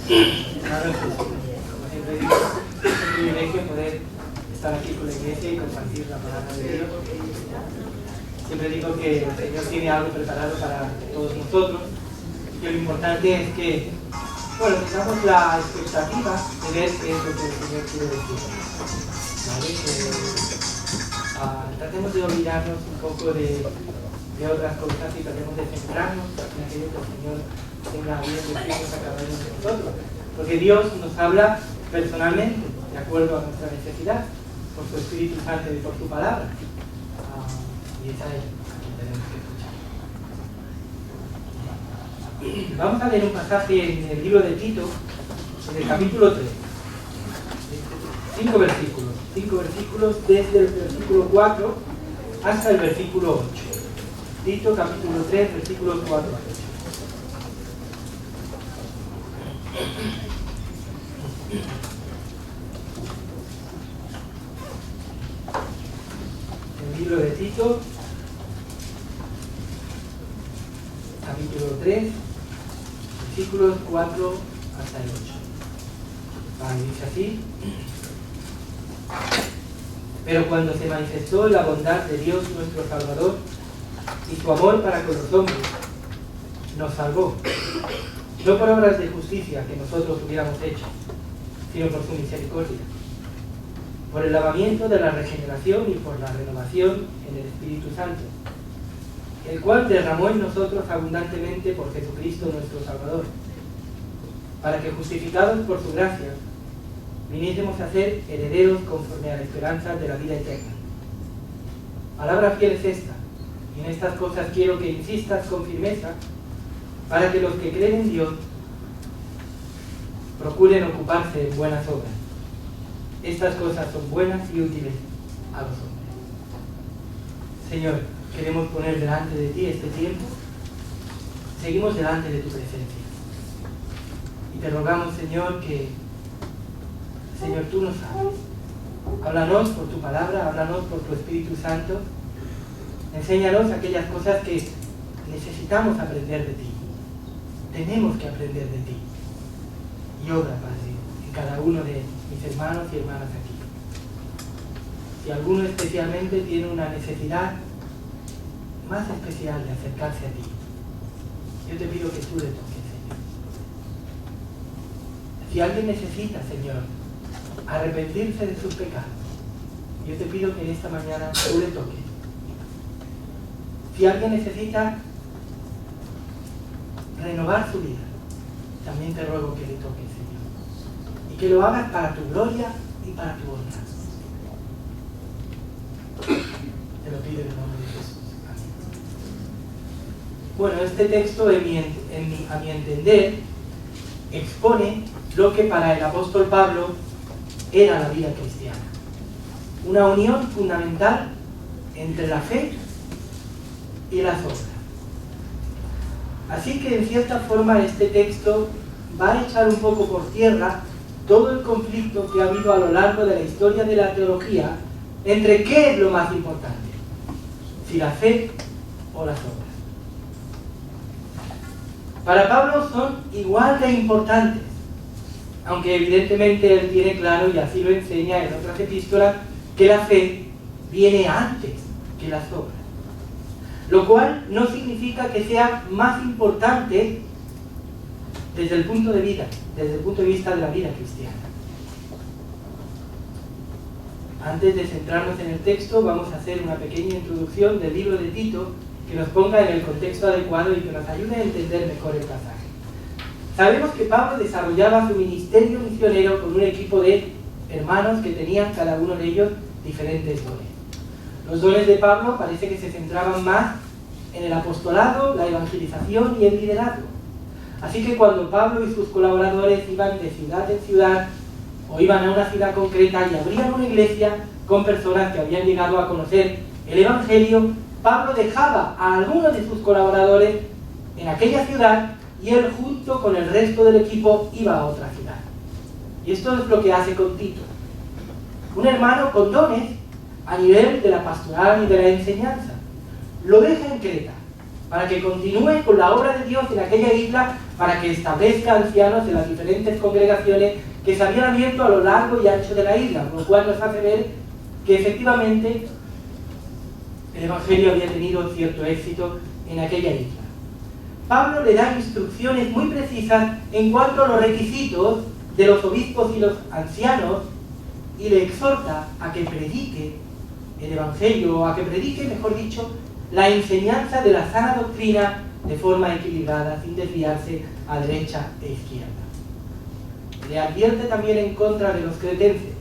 Hermanos, como siempre digo, es un privilegio poder estar aquí con la iglesia y compartir la palabra de Dios. Siempre digo que el Señor tiene algo preparado para todos nosotros, y lo importante es que, bueno, tengamos la expectativa de ver qué es lo que el Señor quiere decir. ¿Vale? Tratemos de olvidarnos un poco de otras cosas y tratemos de centrarnos en aquello que el Señor tenga bien decirnos a cada uno de nosotros. Porque Dios nos habla personalmente, de acuerdo a nuestra necesidad, por su Espíritu Santo y por su palabra. Y esa es la que tenemos que escuchar. Vamos a leer un pasaje en el libro de Tito, en el capítulo 3. 5 versículos desde el versículo 4 hasta el versículo 8. Tito capítulo 3, versículos 4 a 8. El libro de Tito, capítulo 3, versículos 4 hasta el 8. Vale, dice así. Pero cuando se manifestó la bondad de Dios nuestro Salvador y su amor para con los hombres, nos salvó, no por obras de justicia que nosotros hubiéramos hecho, sino por su misericordia, por el lavamiento de la regeneración y por la renovación en el Espíritu Santo, el cual derramó en nosotros abundantemente por Jesucristo nuestro Salvador, para que, justificados por su gracia, viniésemos a ser herederos conforme a la esperanza de la vida eterna. Palabra fiel es esta, y en estas cosas quiero que insistas con firmeza, para que los que creen en Dios procuren ocuparse en buenas obras. Estas cosas son buenas y útiles a los hombres. Señor, queremos poner delante de ti este tiempo. Seguimos delante de tu presencia. Y te rogamos, Señor, que Señor, tú nos hables. Háblanos por tu palabra, háblanos por tu Espíritu Santo. Enséñanos aquellas cosas que necesitamos aprender de ti. Tenemos que aprender de ti. Y obra, Padre, en cada uno de mis hermanos y hermanas aquí. Si alguno especialmente tiene una necesidad más especial de acercarse a ti, yo te pido que tú le toques, Señor. Si alguien necesita, Señor, arrepentirse de sus pecados, yo te pido que en esta mañana tú le toques. Si alguien necesita renovar su vida, también te ruego que le toques, Señor, y que lo hagas para tu gloria y para tu honra. Te lo pido en el nombre de Jesús. Amén. Bueno, este texto, a mi entender, expone lo que para el apóstol Pablo era la vida cristiana. Una unión fundamental entre la fe y las obras. Así que en cierta forma este texto va a echar un poco por tierra todo el conflicto que ha habido a lo largo de la historia de la teología entre qué es lo más importante, si la fe o las obras. Para Pablo son igual de importantes, aunque evidentemente él tiene claro, y así lo enseña en otras epístolas, que la fe viene antes que las obras. Lo cual no significa que sea más importante desde el punto de vista de la vida cristiana. Antes de centrarnos en el texto, vamos a hacer una pequeña introducción del libro de Tito que nos ponga en el contexto adecuado y que nos ayude a entender mejor el pasaje. Sabemos que Pablo desarrollaba su ministerio misionero con un equipo de hermanos que tenían cada uno de ellos diferentes dones. Los dones de Pablo parece que se centraban más en el apostolado, la evangelización y el liderazgo. Así que cuando Pablo y sus colaboradores iban de ciudad en ciudad o iban a una ciudad concreta y abrían una iglesia con personas que habían llegado a conocer el evangelio, Pablo dejaba a algunos de sus colaboradores en aquella ciudad y él junto con el resto del equipo iba a otra ciudad. Y esto es lo que hace con Tito. Un hermano con dones a nivel de la pastoral y de la enseñanza. Lo deja en Creta para que continúe con la obra de Dios en aquella isla, para que establezca ancianos en las diferentes congregaciones que se habían abierto a lo largo y ancho de la isla, lo cual nos hace ver que efectivamente el Evangelio había tenido cierto éxito en aquella isla. Pablo le da instrucciones muy precisas en cuanto a los requisitos de los obispos y los ancianos y le exhorta a que predique el Evangelio, o a que predique, mejor dicho, la enseñanza de la sana doctrina de forma equilibrada, sin desviarse a derecha e izquierda. Le advierte también en contra de los cretenses,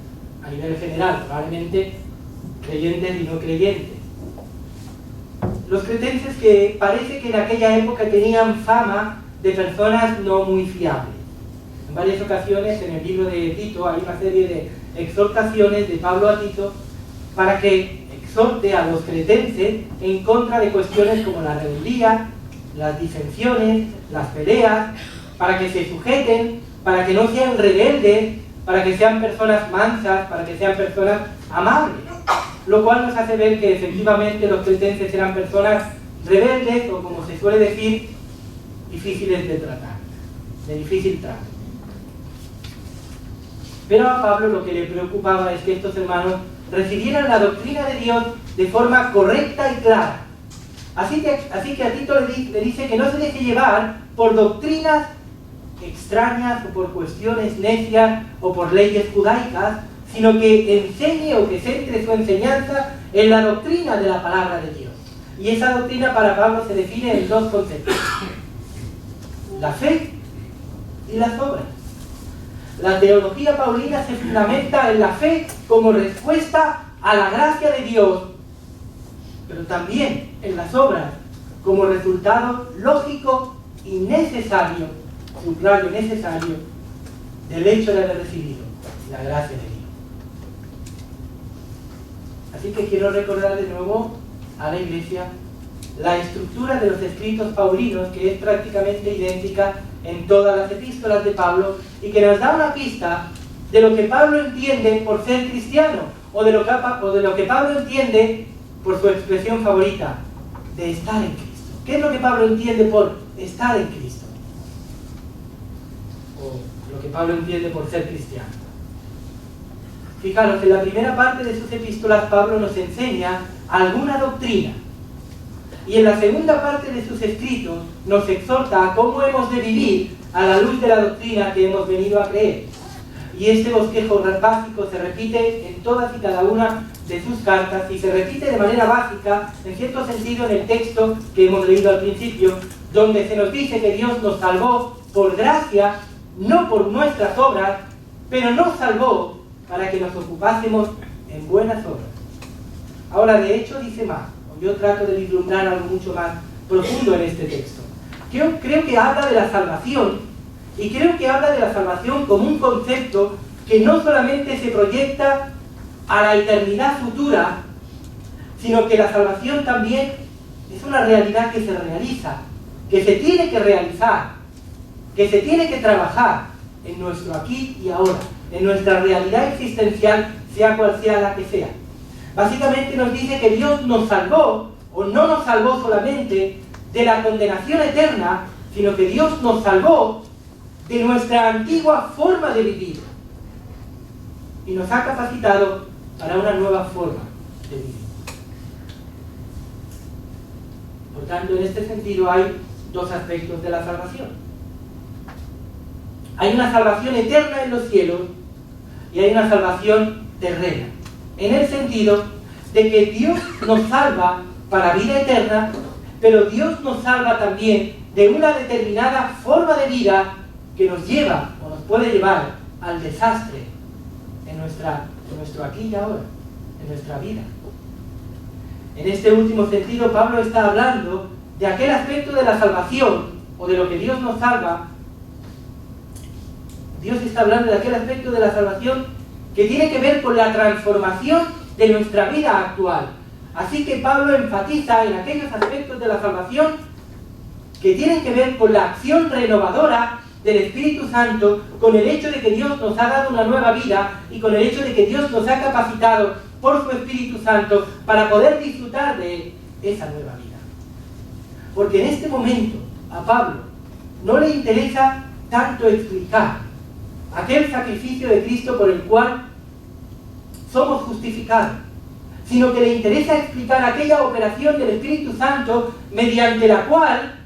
a nivel general, probablemente creyentes y no creyentes. Los cretenses que parece que en aquella época tenían fama de personas no muy fiables. En varias ocasiones en el libro de Tito hay una serie de exhortaciones de Pablo a Tito para que exhorte a los cretenses en contra de cuestiones como la rebeldía, las disensiones, las peleas, para que se sujeten, para que no sean rebeldes, para que sean personas mansas, para que sean personas amables. Lo cual nos hace ver que efectivamente los cretenses eran personas rebeldes, o como se suele decir, difíciles de tratar, de difícil trato. Pero a Pablo lo que le preocupaba es que estos hermanos recibieran la doctrina de Dios de forma correcta y clara. Así que a Tito le dice que no se deje llevar por doctrinas extrañas o por cuestiones necias o por leyes judaicas, sino que enseñe o que centre su enseñanza en la doctrina de la palabra de Dios. Y esa doctrina para Pablo se define en dos conceptos: la fe y las obras. La teología paulina se fundamenta en la fe como respuesta a la gracia de Dios, pero también en las obras como resultado lógico y necesario, subrayo necesario, del hecho de haber recibido la gracia de Dios. Así que quiero recordar de nuevo a la Iglesia la estructura de los escritos paulinos, que es prácticamente idéntica en todas las epístolas de Pablo, y que nos da una pista de lo que Pablo entiende por ser cristiano, o de lo que Pablo entiende por su expresión favorita, de estar en Cristo. ¿Qué es lo que Pablo entiende por estar en Cristo? O lo que Pablo entiende por ser cristiano. Fijaros, en la primera parte de sus epístolas Pablo nos enseña alguna doctrina, y en la segunda parte de sus escritos nos exhorta a cómo hemos de vivir a la luz de la doctrina que hemos venido a creer. Y este bosquejo básico se repite en todas y cada una de sus cartas, y se repite de manera básica, en cierto sentido, en el texto que hemos leído al principio, donde se nos dice que Dios nos salvó por gracia, no por nuestras obras, pero nos salvó para que nos ocupásemos en buenas obras. Ahora, de hecho, dice más. Yo trato de vislumbrar algo mucho más profundo en este texto. Creo que habla de la salvación, y creo que habla de la salvación como un concepto que no solamente se proyecta a la eternidad futura, sino que la salvación también es una realidad que se realiza, que se tiene que realizar, que se tiene que trabajar en nuestro aquí y ahora, en nuestra realidad existencial, sea cual sea la que sea. Básicamente nos dice que Dios nos salvó, o no nos salvó solamente de la condenación eterna, sino que Dios nos salvó de nuestra antigua forma de vivir y nos ha capacitado para una nueva forma de vivir. Por tanto, en este sentido hay dos aspectos de la salvación. Hay una salvación eterna en los cielos y hay una salvación terrena, en el sentido de que Dios nos salva para vida eterna, pero Dios nos salva también de una determinada forma de vida que nos lleva o nos puede llevar al desastre en nuestro aquí y ahora, en nuestra vida. En este último sentido, Pablo está hablando de aquel aspecto de la salvación, o de lo que Dios nos salva. Dios está hablando de aquel aspecto de la salvación que tiene que ver con la transformación de nuestra vida actual. Así que Pablo enfatiza en aquellos aspectos de la salvación que tienen que ver con la acción renovadora del Espíritu Santo, con el hecho de que Dios nos ha dado una nueva vida y con el hecho de que Dios nos ha capacitado por su Espíritu Santo para poder disfrutar de esa nueva vida. porque en este momento a Pablo no le interesa tanto explicar aquel sacrificio de Cristo por el cual somos justificados, sino que le interesa explicar aquella operación del Espíritu Santo mediante la cual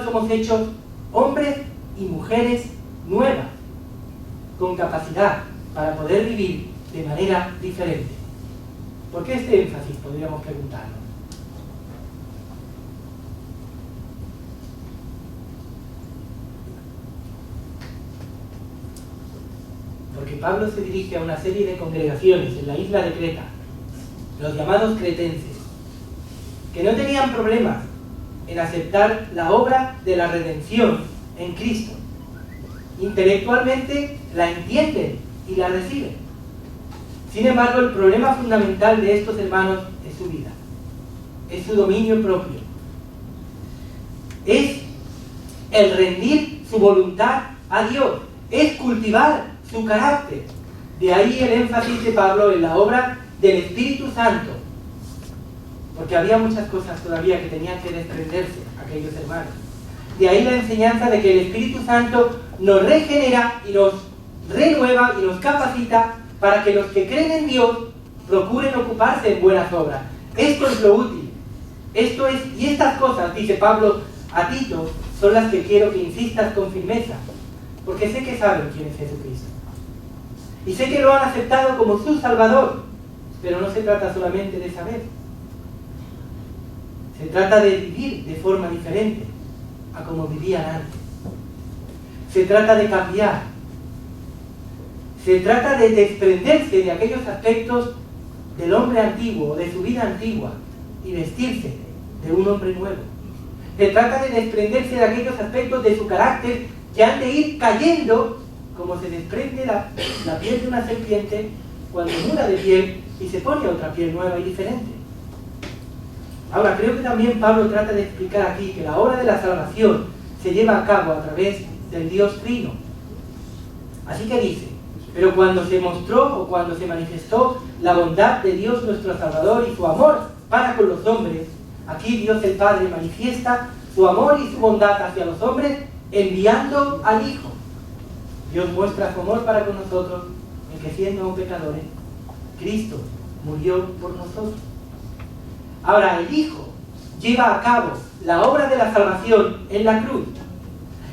somos hechos hombres y mujeres nuevas, con capacidad para poder vivir de manera diferente. ¿Por qué este énfasis? Podríamos preguntarnos. Porque Pablo se dirige a una serie de congregaciones en la isla de Creta, los llamados cretenses, que no tenían problemas en aceptar la obra de la redención en Cristo. Intelectualmente la entienden y la reciben. Sin embargo, el problema fundamental de estos hermanos es su vida, es su dominio propio, es el rendir su voluntad a Dios, es cultivar su carácter. De ahí el énfasis de Pablo en la obra del Espíritu Santo, porque había muchas cosas todavía que tenían que desprenderse aquellos hermanos. De ahí la enseñanza de que el Espíritu Santo nos regenera y nos renueva y nos capacita para que los que creen en Dios procuren ocuparse en buenas obras. Esto es lo útil. Y estas cosas, dice Pablo a Tito, son las que quiero que insistas con firmeza, porque sé que saben quién es Jesucristo. Y sé que lo han aceptado como su Salvador, pero no se trata solamente de saber. Se trata de vivir de forma diferente a como vivían antes. Se trata de cambiar. Se trata de desprenderse de aquellos aspectos del hombre antiguo, de su vida antigua, y vestirse de un hombre nuevo. Se trata de desprenderse de aquellos aspectos de su carácter que han de ir cayendo, como se desprende la piel de una serpiente cuando muda de piel y se pone otra piel nueva y diferente. Ahora, creo que también Pablo trata de explicar aquí que la obra de la salvación se lleva a cabo a través del Dios Trino. Así que dice: pero cuando se mostró o cuando se manifestó la bondad de Dios nuestro Salvador y su amor para con los hombres, aquí Dios el Padre manifiesta su amor y su bondad hacia los hombres enviando al Hijo. Dios muestra su amor para con nosotros en que, siendo aún pecadores, Cristo murió por nosotros. Ahora, el Hijo lleva a cabo la obra de la salvación en la cruz,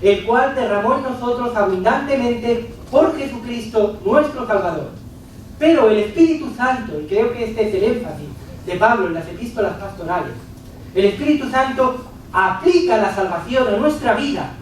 el cual derramó en nosotros abundantemente por Jesucristo nuestro Salvador. Pero el Espíritu Santo, y creo que este es el énfasis de Pablo en las epístolas pastorales, el Espíritu Santo aplica la salvación a nuestra vida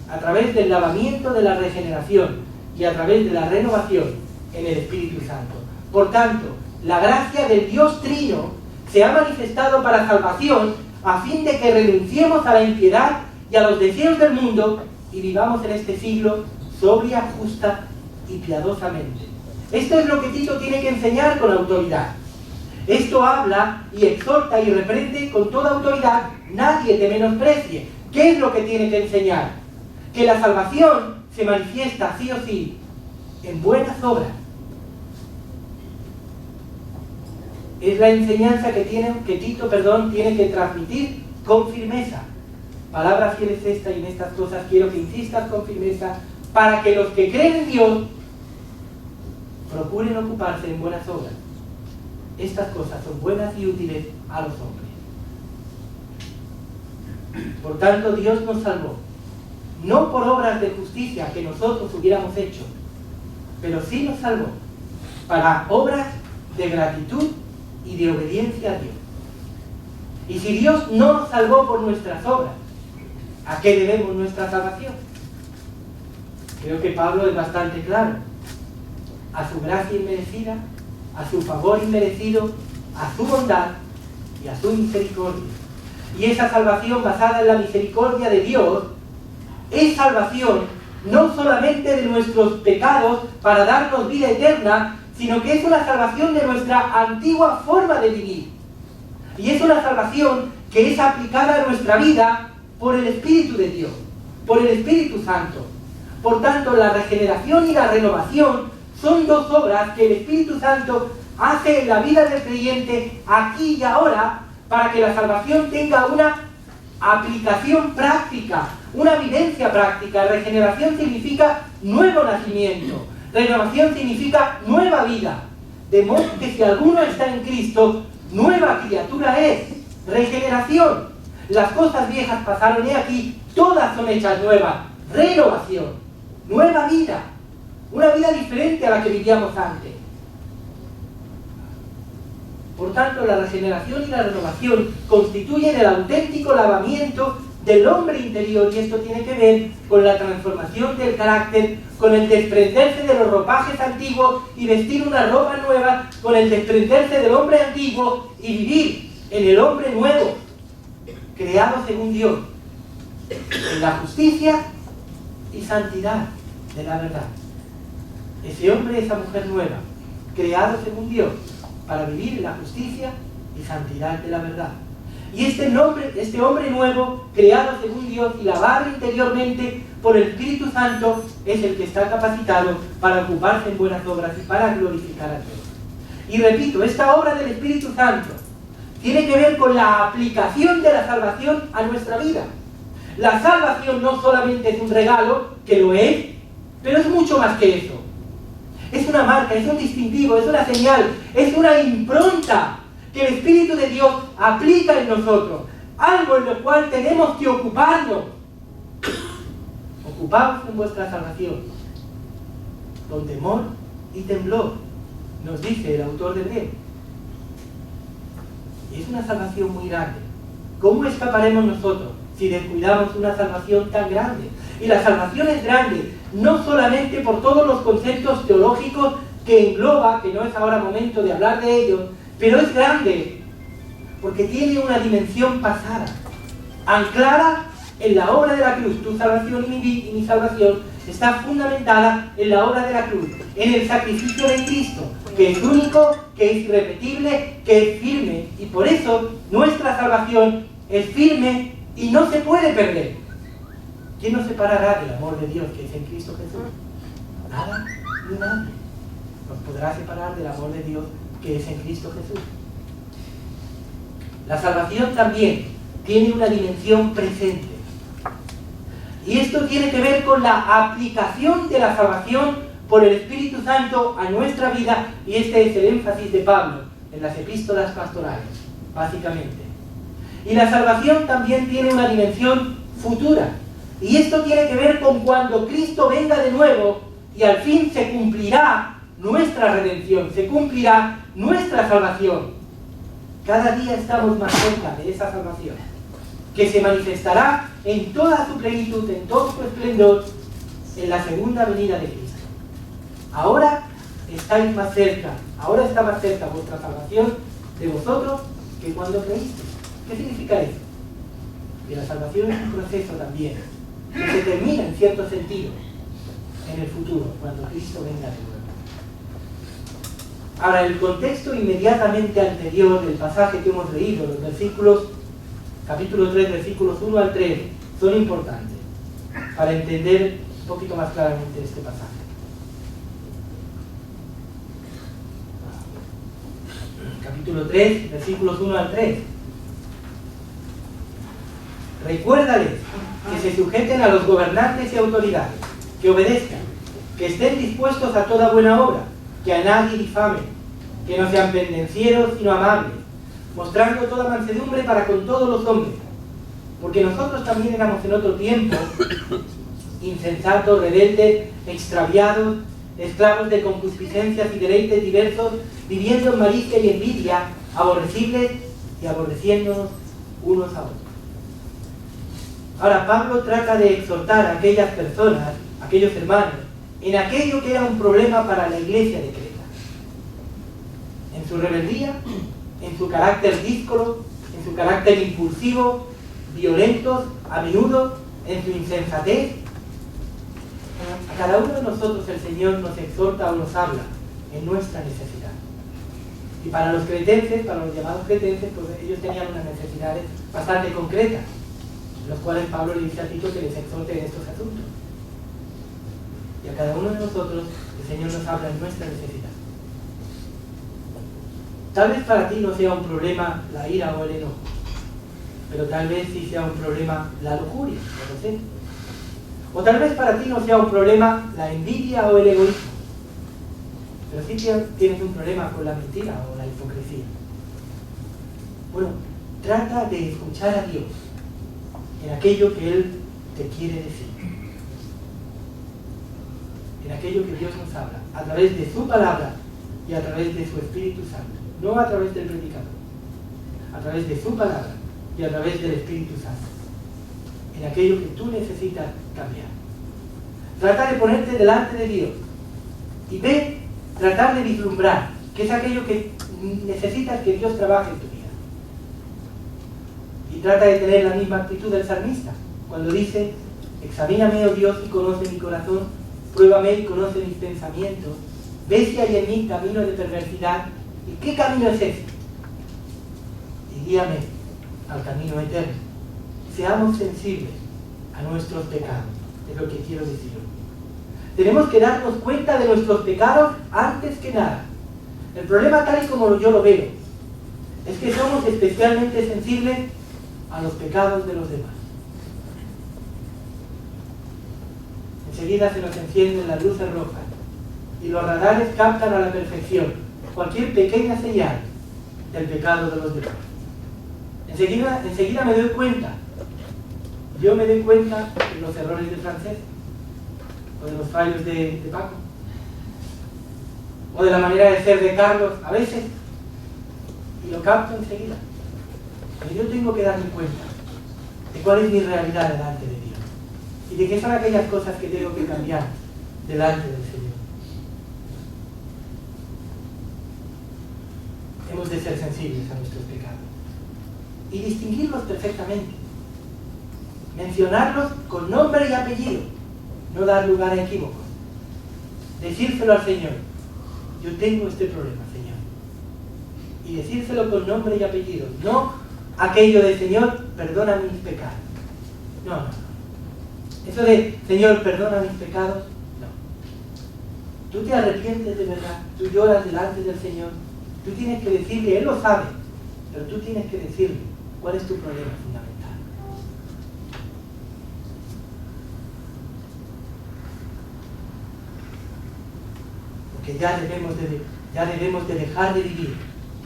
a través del lavamiento de la regeneración y a través de la renovación en el Espíritu Santo. Por tanto, la gracia del Dios Trino se ha manifestado para salvación a fin de que renunciemos a la impiedad y a los deseos del mundo y vivamos en este siglo sobria, justa y piadosamente. Esto es lo que Tito tiene que enseñar con autoridad. Esto habla y exhorta y reprende con toda autoridad: nadie te menosprecie. ¿Qué es lo que tiene que enseñar? Que la salvación se manifiesta sí o sí en buenas obras. Es la enseñanza que Tito tiene que transmitir con firmeza. Palabra fiel es esta, y en estas cosas quiero que insistas con firmeza, para que los que creen en Dios procuren ocuparse en buenas obras. Estas cosas son buenas y útiles a los hombres. Por tanto, Dios nos salvó, no por obras de justicia que nosotros hubiéramos hecho, pero sí nos salvó para obras de gratitud y de obediencia a Dios. Y si Dios no nos salvó por nuestras obras, ¿a qué debemos nuestra salvación? Creo que Pablo es bastante claro: a su gracia inmerecida, a su favor inmerecido, a su bondad y a su misericordia. Y esa salvación basada en la misericordia de Dios es salvación no solamente de nuestros pecados para darnos vida eterna, sino que es una salvación de nuestra antigua forma de vivir. Y es una salvación que es aplicada a nuestra vida por el Espíritu de Dios, por el Espíritu Santo. Por tanto, la regeneración y la renovación son dos obras que el Espíritu Santo hace en la vida del creyente aquí y ahora, para que la salvación tenga una aplicación práctica, una vivencia práctica. Regeneración significa nuevo nacimiento, renovación significa nueva vida. De modo que si alguno está en Cristo, nueva criatura es. Regeneración. Las cosas viejas pasaron y aquí todas son hechas nuevas. Renovación. Nueva vida. Una vida diferente a la que vivíamos antes. Por tanto, la regeneración y la renovación constituyen el auténtico lavamiento del hombre interior, y esto tiene que ver con la transformación del carácter, con el desprenderse de los ropajes antiguos y vestir una ropa nueva, con el desprenderse del hombre antiguo y vivir en el hombre nuevo, creado según Dios, en la justicia y santidad de la verdad. Ese hombre, esa mujer nueva, creado según Dios, para vivir en la justicia y santidad de la verdad. Y este hombre nuevo, creado según Dios y lavado interiormente por el Espíritu Santo, es el que está capacitado para ocuparse en buenas obras y para glorificar a Dios. Y repito, esta obra del Espíritu Santo tiene que ver con la aplicación de la salvación a nuestra vida. La salvación no solamente es un regalo, que lo es, pero es mucho más que eso. Es una marca, es un distintivo, es una señal, es una impronta que el Espíritu de Dios aplica en nosotros. Algo en lo cual tenemos que ocuparnos. Ocupaos en vuestra salvación, con temor y temblor, nos dice el autor de Hebreos. Y es una salvación muy grande. ¿Cómo escaparemos nosotros si descuidamos una salvación tan grande? Y la salvación es grande, no solamente por todos los conceptos teológicos que engloba, que no es ahora momento de hablar de ellos, pero es grande porque tiene una dimensión pasada, anclada en la obra de la cruz. Tu salvación y mi salvación está fundamentada en la obra de la cruz, en el sacrificio de Cristo, que es único, que es irrepetible, que es firme, y por eso nuestra salvación es firme y no se puede perder. ¿Quién nos separará del amor de Dios que es en Cristo Jesús? Nada ni nadie nos podrá separar del amor de Dios que es en Cristo Jesús. La salvación también tiene una dimensión presente. Y esto tiene que ver con la aplicación de la salvación por el Espíritu Santo a nuestra vida, y este es el énfasis de Pablo en las epístolas pastorales, básicamente. Y la salvación también tiene una dimensión futura. Y esto tiene que ver con cuando Cristo venga de nuevo y al fin se cumplirá nuestra redención, se cumplirá nuestra salvación. Cada día estamos más cerca de esa salvación, que se manifestará en toda su plenitud, en todo su esplendor, en la segunda venida de Cristo. Ahora estáis más cerca, ahora está más cerca vuestra salvación de vosotros que cuando creísteis. ¿Qué significa eso? Que la salvación es un proceso también, que se termina en cierto sentido en el futuro, cuando Cristo venga de nuevo. Ahora, el contexto inmediatamente anterior del pasaje que hemos leído, los versículos, capítulo 3, versículos 1 al 3, son importantes para entender un poquito más claramente este pasaje. Capítulo 3, versículos 1 al 3. Recuérdales que se sujeten a los gobernantes y autoridades, que obedezcan, que estén dispuestos a toda buena obra, que a nadie difamen, que no sean pendencieros sino amables, mostrando toda mansedumbre para con todos los hombres, porque nosotros también éramos en otro tiempo insensatos, rebeldes, extraviados, esclavos de concupiscencias y deleites diversos, viviendo en malicia y envidia, aborrecibles y aborreciéndonos unos a otros. Ahora, Pablo trata de exhortar a aquellas personas, a aquellos hermanos, en aquello que era un problema para la iglesia de Creta. En su rebeldía, en su carácter díscolo, en su carácter impulsivo, violentos a menudo, en su insensatez. A cada uno de nosotros el Señor nos exhorta o nos habla en nuestra necesidad. Y para los cretenses, para los llamados cretenses, pues ellos tenían unas necesidades bastante concretas, los cuales Pablo le dice a Tito que les exhorte en estos asuntos. Y a cada uno de nosotros el Señor nos habla en nuestra necesidad. Tal vez para ti no sea un problema la ira o el enojo, pero tal vez sí sea un problema la lujuria, no lo sé. O tal vez para ti no sea un problema la envidia o el egoísmo, pero sí tienes un problema con la mentira o la hipocresía. Bueno, trata de escuchar a Dios en aquello que Él te quiere decir, en aquello que Dios nos habla, a través de su palabra y a través de su Espíritu Santo, no a través del predicador, a través de su palabra y a través del Espíritu Santo, en aquello que tú necesitas cambiar. Trata de ponerte delante de Dios y tratar de vislumbrar qué es aquello que necesitas que Dios trabaje en tu vida. Y trata de tener la misma actitud del salmista, cuando dice: examíname, oh Dios, y conoce mi corazón, pruébame y conoce mis pensamientos, ve si hay en mí camino de perversidad, y qué camino es ese, y guíame al camino eterno. Seamos sensibles a nuestros pecados, es lo que quiero decir hoy. Tenemos que darnos cuenta de nuestros pecados antes que nada. El problema, tal y como yo lo veo, es que somos especialmente sensibles a los pecados de los demás. Enseguida se nos encienden las luces rojas y los radares captan a la perfección cualquier pequeña señal del pecado de los demás. Enseguida me doy cuenta. Yo me doy cuenta de los errores de Francés, o de los fallos de Paco, o de la manera de ser de Carlos a veces, y lo capto enseguida. Pero yo tengo que darme cuenta de cuál es mi realidad delante de Dios y de qué son aquellas cosas que tengo que cambiar delante del Señor. Hemos de ser sensibles a nuestros pecados y distinguirlos perfectamente, mencionarlos con nombre y apellido, no dar lugar a equívocos, decírselo al Señor: yo tengo este problema, Señor, y decírselo con nombre y apellido, no aquello de: Señor, perdona mis pecados. No. Eso de: Señor, perdona mis pecados, no. Tú te arrepientes de verdad, tú lloras delante del Señor, tú tienes que decirle, Él lo sabe, pero tú tienes que decirle cuál es tu problema fundamental. Porque ya debemos de dejar de vivir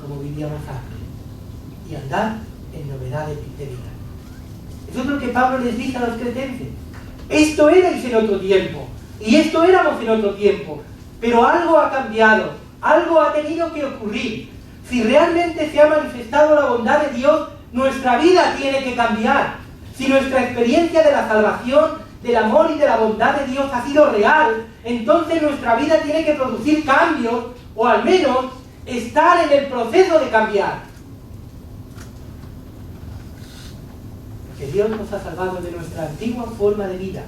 como vivíamos antes y andar en novedades de vida. Eso es lo que Pablo les dice a los cretenses. Esto erais en otro tiempo, y esto éramos en otro tiempo, pero algo ha cambiado, algo ha tenido que ocurrir. Si realmente se ha manifestado la bondad de Dios, nuestra vida tiene que cambiar. Si nuestra experiencia de la salvación, del amor y de la bondad de Dios ha sido real, entonces nuestra vida tiene que producir cambios, o al menos estar en el proceso de cambiar. Porque Dios nos ha salvado de nuestra antigua forma de vida.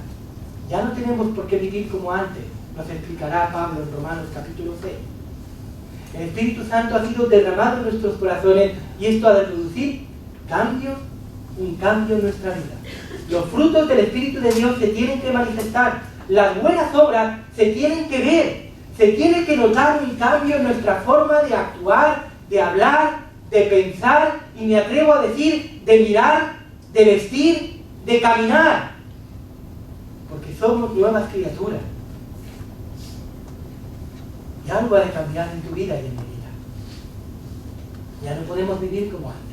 Ya no tenemos por qué vivir como antes, nos explicará Pablo en Romanos capítulo 6. El Espíritu Santo ha sido derramado en nuestros corazones y esto ha de producir un cambio en nuestra vida. Los frutos del Espíritu de Dios se tienen que manifestar, las buenas obras se tienen que ver, se tiene que notar un cambio en nuestra forma de actuar, de hablar, de pensar y me atrevo a decir, de mirar, de vestir, de caminar, porque somos nuevas criaturas. Y algo ha de cambiar en tu vida y en mi vida. Ya no podemos vivir como antes.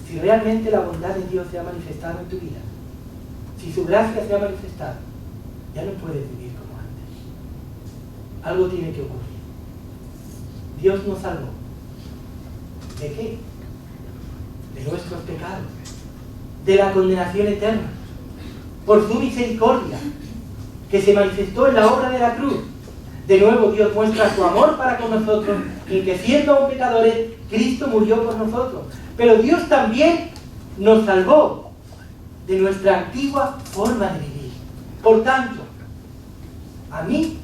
Si realmente la bondad de Dios se ha manifestado en tu vida, si su gracia se ha manifestado, ya no puedes vivir como antes. Algo tiene que ocurrir. Dios nos salvó. ¿De qué? De nuestros pecados, de la condenación eterna, por su misericordia, que se manifestó en la obra de la cruz. De nuevo Dios muestra su amor para con nosotros, en que siendo aún pecadores, Cristo murió por nosotros. Pero Dios también nos salvó de nuestra antigua forma de vivir. Por tanto, a mí,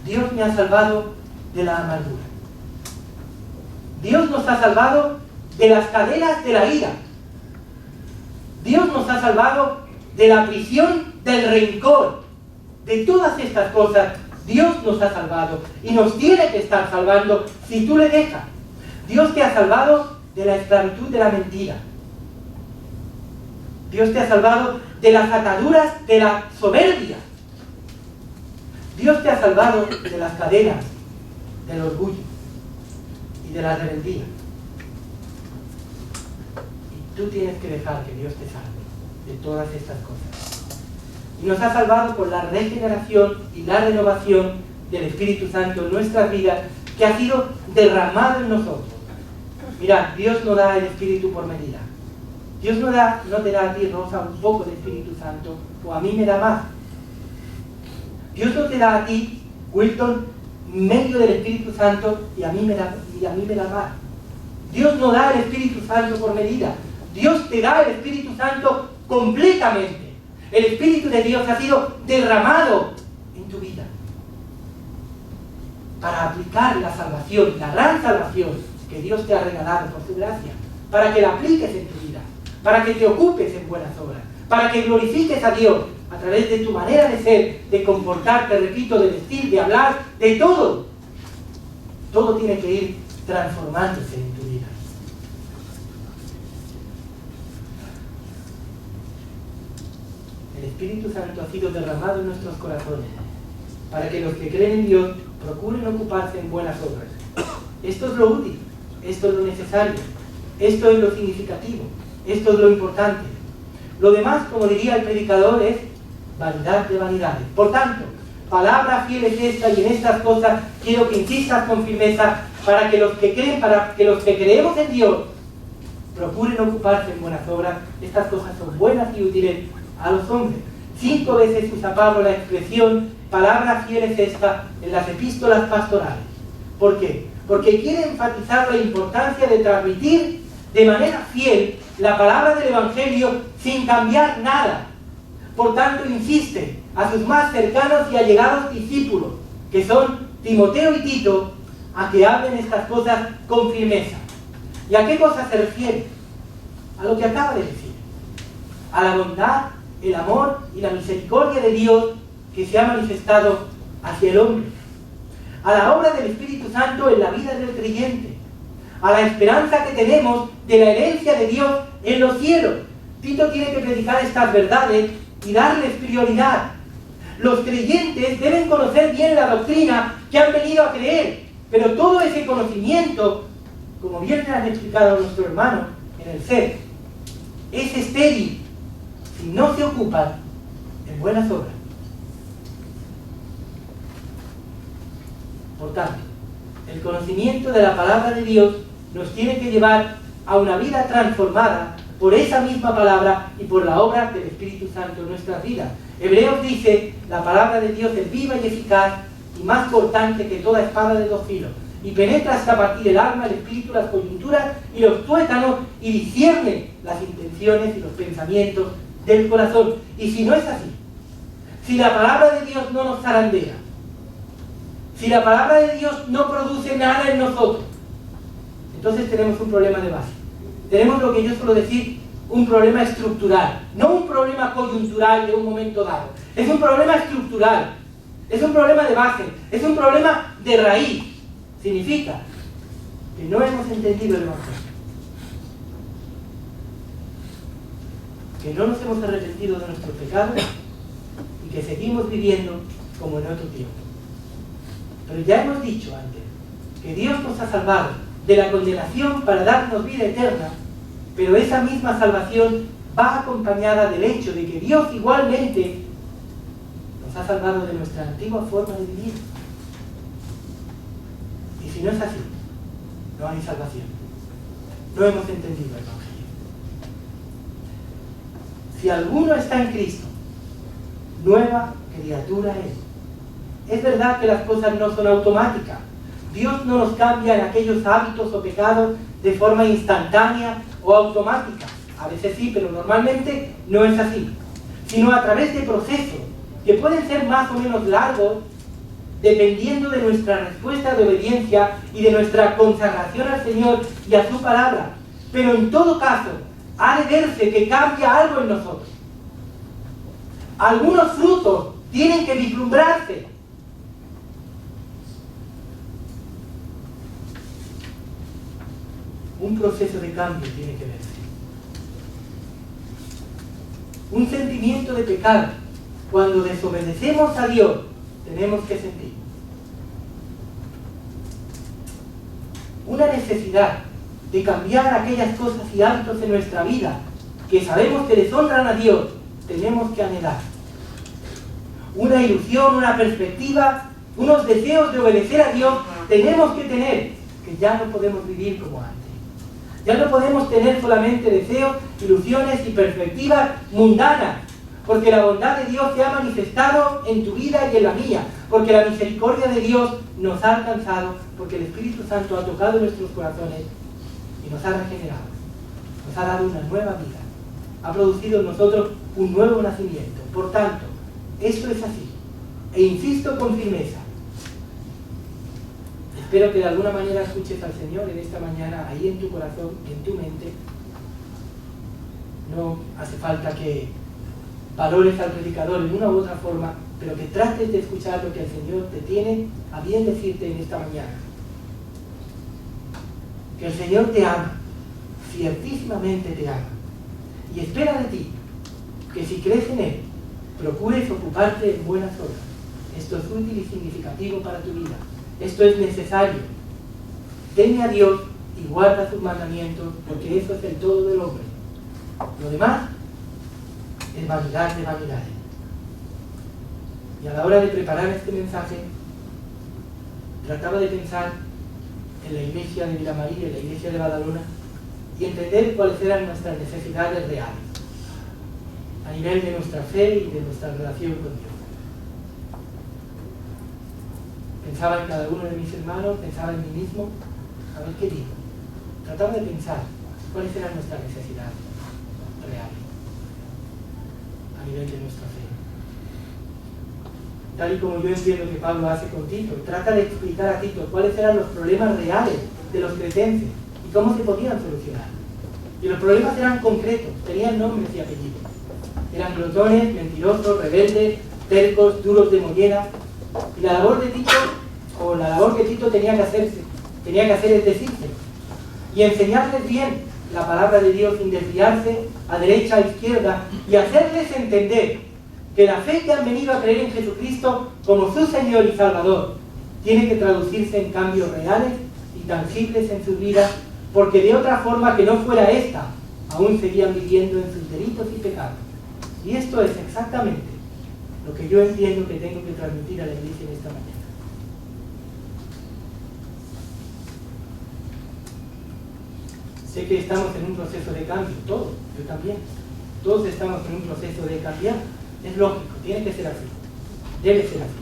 Dios me ha salvado de la amargura. Dios nos ha salvado de las cadenas de la ira. Dios nos ha salvado de la prisión del rencor. De todas estas cosas, Dios nos ha salvado y nos tiene que estar salvando si tú le dejas. Dios te ha salvado de la esclavitud de la mentira. Dios te ha salvado de las ataduras de la soberbia. Dios te ha salvado de las cadenas del orgullo y de la rebeldía. Y tú tienes que dejar que Dios te salve de todas estas cosas. Y nos ha salvado por la regeneración y la renovación del Espíritu Santo en nuestras vidas, que ha sido derramado en nosotros. Mirad, Dios no da el Espíritu por medida. Dios no te da a ti, Rosa, un poco de Espíritu Santo, o a mí me da más. Dios no te da a ti, Wilton, medio del Espíritu Santo y a mí me da más. Dios no da el Espíritu Santo por medida. Dios te da el Espíritu Santo completamente. El Espíritu de Dios ha sido derramado en tu vida para aplicar la salvación, la gran salvación que Dios te ha regalado por su gracia, para que la apliques en tu vida, para que te ocupes en buenas obras, para que glorifiques a Dios a través de tu manera de ser, de comportarte, repito, de vestir, de hablar, de todo. Todo tiene que ir transformándose en tu vida. El Espíritu Santo ha sido derramado en nuestros corazones para que los que creen en Dios procuren ocuparse en buenas obras. Esto es lo útil, esto es lo necesario, esto es lo significativo, esto es lo importante. Lo demás, como diría el predicador, es vanidad de vanidades. Por tanto, palabra fiel es esta, y en estas cosas quiero que insistas con firmeza para que los que creemos en Dios procuren ocuparse en buenas obras. Estas cosas son buenas y útiles a los hombres. 5 veces usa Pablo la expresión palabra fiel es esta en las epístolas pastorales. ¿Por qué? Porque quiere enfatizar la importancia de transmitir de manera fiel la palabra del Evangelio sin cambiar nada. Por tanto, insiste a sus más cercanos y allegados discípulos, que son Timoteo y Tito, a que hablen estas cosas con firmeza. ¿Y a qué cosas se refiere? A lo que acaba de decir. A la bondad, el amor y la misericordia de Dios que se ha manifestado hacia el hombre. A la obra del Espíritu Santo en la vida del creyente. A la esperanza que tenemos de la herencia de Dios en los cielos. Tito tiene que predicar estas verdades y darles prioridad. Los creyentes deben conocer bien la doctrina que han venido a creer, pero todo ese conocimiento, como bien le han explicado a nuestro hermano en el ser, es estéril si no se ocupan en buenas obras. Por tanto, el conocimiento de la palabra de Dios nos tiene que llevar a una vida transformada por esa misma palabra y por la obra del Espíritu Santo en nuestras vidas. Hebreos dice, la palabra de Dios es viva y eficaz y más cortante que toda espada de 2 filos, y penetra hasta partir el alma, el espíritu, las coyunturas y los tuétanos, y discierne las intenciones y los pensamientos del corazón. Y si no es así, si la palabra de Dios no nos zarandea, si la palabra de Dios no produce nada en nosotros, entonces tenemos un problema de base. Tenemos lo que yo suelo decir, un problema estructural, no un problema coyuntural de un momento dado. Es un problema estructural, es un problema de base, es un problema de raíz. Significa que no hemos entendido el Evangelio, que no nos hemos arrepentido de nuestros pecados y que seguimos viviendo como en otro tiempo. Pero ya hemos dicho antes que Dios nos ha salvado de la condenación para darnos vida eterna, pero esa misma salvación va acompañada del hecho de que Dios igualmente nos ha salvado de nuestra antigua forma de vivir. Y si no es así, no hay salvación. No hemos entendido el Evangelio. Si alguno está en Cristo, nueva criatura es. Es verdad que las cosas no son automáticas. Dios no nos cambia en aquellos hábitos o pecados de forma instantánea o automática. A veces sí, pero normalmente no es así. Sino a través de procesos que pueden ser más o menos largos, dependiendo de nuestra respuesta de obediencia y de nuestra consagración al Señor y a su palabra. Pero en todo caso, ha de verse que cambia algo en nosotros. Algunos frutos tienen que vislumbrarse. un proceso de cambio tiene que verse. Un sentimiento de pecado, cuando desobedecemos a Dios, tenemos que sentir. Una necesidad de cambiar aquellas cosas y hábitos en nuestra vida que sabemos que deshonran a Dios, tenemos que anhelar. Una ilusión, una perspectiva, unos deseos de obedecer a Dios tenemos que tener, que ya no podemos vivir como antes. Ya no podemos tener solamente deseos, ilusiones y perspectivas mundanas, porque la bondad de Dios se ha manifestado en tu vida y en la mía, porque la misericordia de Dios nos ha alcanzado, porque el Espíritu Santo ha tocado nuestros corazones y nos ha regenerado, nos ha dado una nueva vida, ha producido en nosotros un nuevo nacimiento. Por tanto, esto es así, e insisto con firmeza. Espero que de alguna manera escuches al Señor en esta mañana, ahí en tu corazón y en tu mente. No hace falta que valores al predicador en una u otra forma, pero que trates de escuchar lo que el Señor te tiene a bien decirte en esta mañana. Que el Señor te ama, ciertísimamente te ama, y espera de ti que si crees en Él, procures ocuparte en buenas obras. Esto es útil y significativo para tu vida. Esto es necesario. Teme a Dios y guarda sus mandamientos, porque eso es el todo del hombre. Lo demás es vanidad de vanidades. Y a la hora de preparar este mensaje, trataba de pensar en la iglesia de Villamaría, en la iglesia de Badalona, y entender cuáles eran nuestras necesidades reales, a nivel de nuestra fe y de nuestra relación con Dios. Pensaba en cada uno de mis hermanos, pensaba en mí mismo, a ver qué digo. Trataba de pensar cuáles eran nuestras necesidades reales a nivel de nuestra fe. Tal y como yo entiendo que Pablo hace con Tito, trata de explicar a Tito cuáles eran los problemas reales de los cretenses y cómo se podían solucionar. Y los problemas eran concretos, tenían nombres y apellidos. Eran glotones, mentirosos, rebeldes, tercos, duros de mollera. Y la labor de Tito, o la labor que Tito tenía que hacer es decirse y enseñarles bien la palabra de Dios sin desviarse a derecha, a izquierda, y hacerles entender que la fe que han venido a creer en Jesucristo como su Señor y Salvador tiene que traducirse en cambios reales y tangibles en sus vidas, porque de otra forma que no fuera esta, aún seguían viviendo en sus delitos y pecados. Y esto es exactamente lo que yo entiendo que tengo que transmitir a la iglesia en esta mañana. Sé que estamos en un proceso de cambio, todos, yo también. Todos estamos en un proceso de cambiar. Es lógico, tiene que ser así. Debe ser así.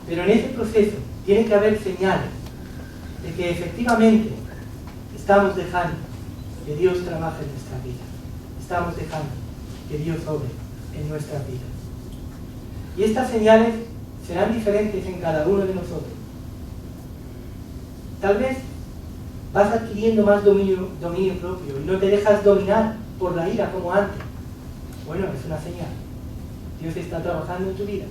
Pero en ese proceso tiene que haber señales de que efectivamente estamos dejando que Dios trabaje en nuestra vida. Estamos dejando que Dios obre en nuestras vidas. Y estas señales serán diferentes en cada uno de nosotros. Tal vez vas adquiriendo más dominio propio y no te dejas dominar por la ira como antes. Bueno, es una señal. Dios está trabajando en tu vida.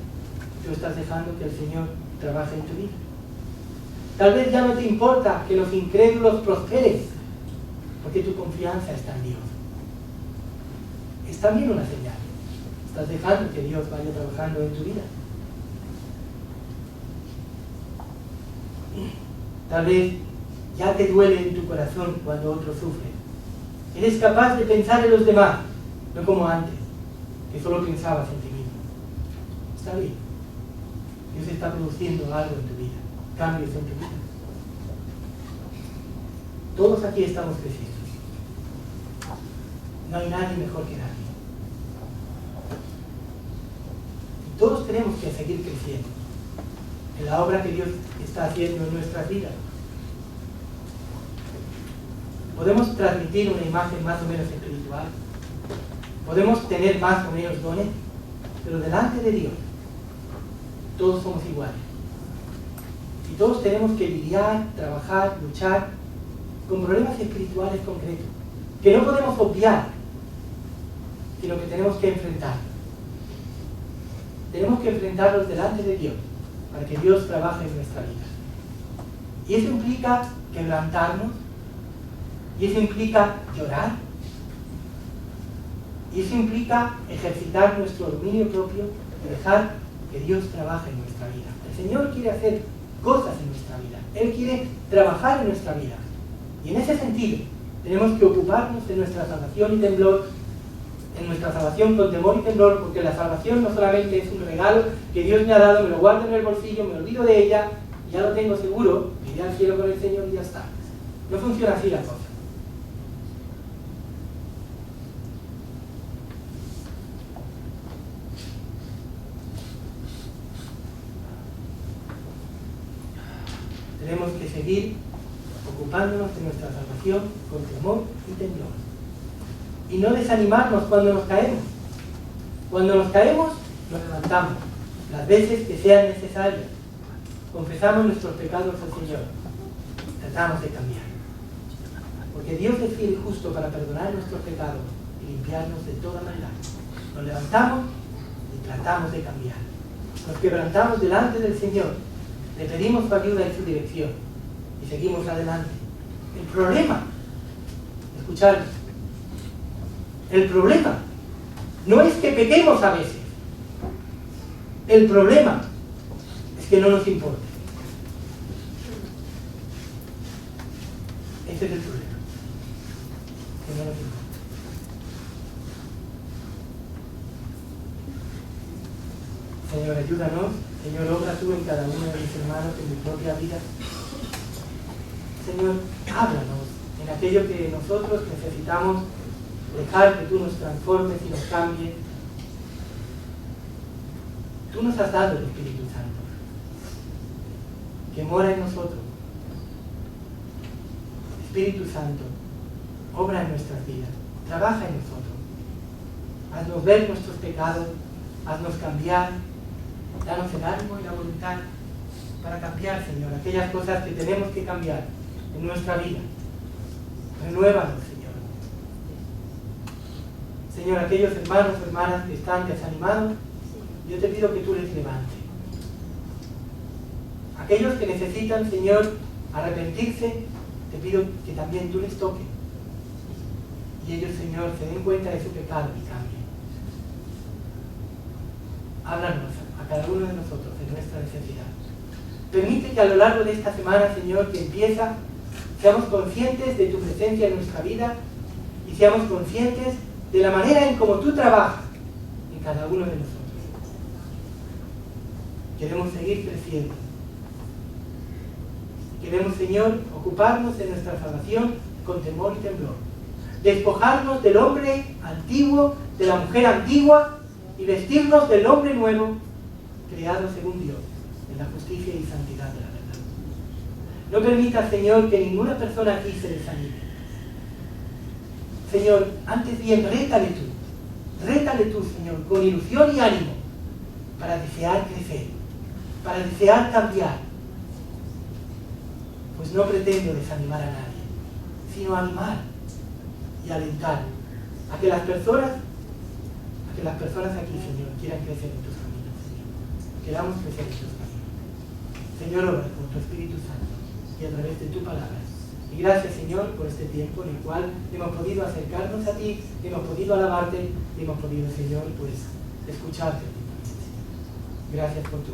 Tú estás dejando que el Señor trabaje en tu vida. Tal vez ya no te importa que los incrédulos prosperen, porque tu confianza está en Dios. Es también una señal. Estás dejando que Dios vaya trabajando en tu vida. Tal vez ya te duele en tu corazón cuando otros sufren. Eres capaz de pensar en los demás, no como antes, que solo pensabas en ti mismo. Está bien. Dios está produciendo algo en tu vida, cambios en tu vida. Todos aquí estamos creciendo. No hay nadie mejor que nadie. Y todos tenemos que seguir creciendo en la obra que Dios está haciendo en nuestras vidas. Podemos transmitir una imagen más o menos espiritual, podemos tener más o menos dones, pero delante de Dios todos somos iguales. Y todos tenemos que lidiar, trabajar, luchar con problemas espirituales concretos, que no podemos obviar, sino que tenemos que enfrentar. Tenemos que enfrentarlos delante de Dios, para que Dios trabaje en nuestra vida. Y eso implica quebrantarnos, y eso implica llorar, y eso implica ejercitar nuestro dominio propio y dejar que Dios trabaje en nuestra vida. El Señor quiere hacer cosas en nuestra vida, Él quiere trabajar en nuestra vida. Y en ese sentido, tenemos que ocuparnos de nuestra salvación y temblor, en nuestra salvación con temor y temblor, porque la salvación no solamente es un regalo que Dios me ha dado, me lo guardo en el bolsillo, me olvido de ella, y ya lo tengo seguro, iré al cielo con el Señor y ya está. No funciona así la cosa. Tenemos que seguir ocupándonos de nuestra salvación con temor y temblor. Y no desanimarnos cuando nos caemos. Cuando nos caemos, nos levantamos, las veces que sean necesarias. Confesamos nuestros pecados al Señor. Tratamos de cambiar. Porque Dios es fiel y justo para perdonar nuestros pecados y limpiarnos de toda maldad. Nos levantamos y tratamos de cambiar. Nos quebrantamos delante del Señor. Le pedimos su ayuda y su dirección. Y seguimos adelante. El problema, escuchadme, el problema no es que pequemos a veces. El problema es que no nos importa. Ese es el problema. Que no nos importa. Señor, ayúdanos. Señor, obra tú en cada uno de mis hermanos, en mi propia vida. Señor, háblanos en aquello que nosotros necesitamos dejar que tú nos transformes y nos cambies. Tú nos has dado el Espíritu Santo, que mora en nosotros. Espíritu Santo, obra en nuestras vidas, trabaja en nosotros. Haznos ver nuestros pecados, haznos cambiar, danos el ánimo y la voluntad para cambiar, Señor, aquellas cosas que tenemos que cambiar en nuestra vida. Renuévanos, Señor. Señor, aquellos hermanos o hermanas que están desanimados, yo te pido que tú les levantes. Aquellos que necesitan, Señor, arrepentirse, te pido que también tú les toques. Y ellos, Señor, se den cuenta de su pecado y cambien. Háblanos a cada uno de nosotros de nuestra necesidad. Permite que a lo largo de esta semana, Señor, que empieza, seamos conscientes de tu presencia en nuestra vida y seamos conscientes de la manera en cómo tú trabajas en cada uno de nosotros. Queremos seguir creciendo. Queremos, Señor, ocuparnos de nuestra salvación con temor y temblor. Despojarnos del hombre antiguo, de la mujer antigua, y vestirnos del hombre nuevo, creado según Dios, en la justicia y santidad de la verdad. No permita, Señor, que ninguna persona aquí se desanime. Señor, antes bien, rétale tú, Señor, con ilusión y ánimo, para desear crecer, para desear cambiar. Pues no pretendo desanimar a nadie, sino animar y alentar a que las personas aquí, Señor, quieran crecer en tus caminos, Señor. Queramos crecer en tus caminos. Señor, obra con tu Espíritu Santo y a través de tu palabra. Y gracias, Señor, por este tiempo en el cual hemos podido acercarnos a ti, hemos podido alabarte y hemos podido, Señor, pues escucharte. Gracias por tu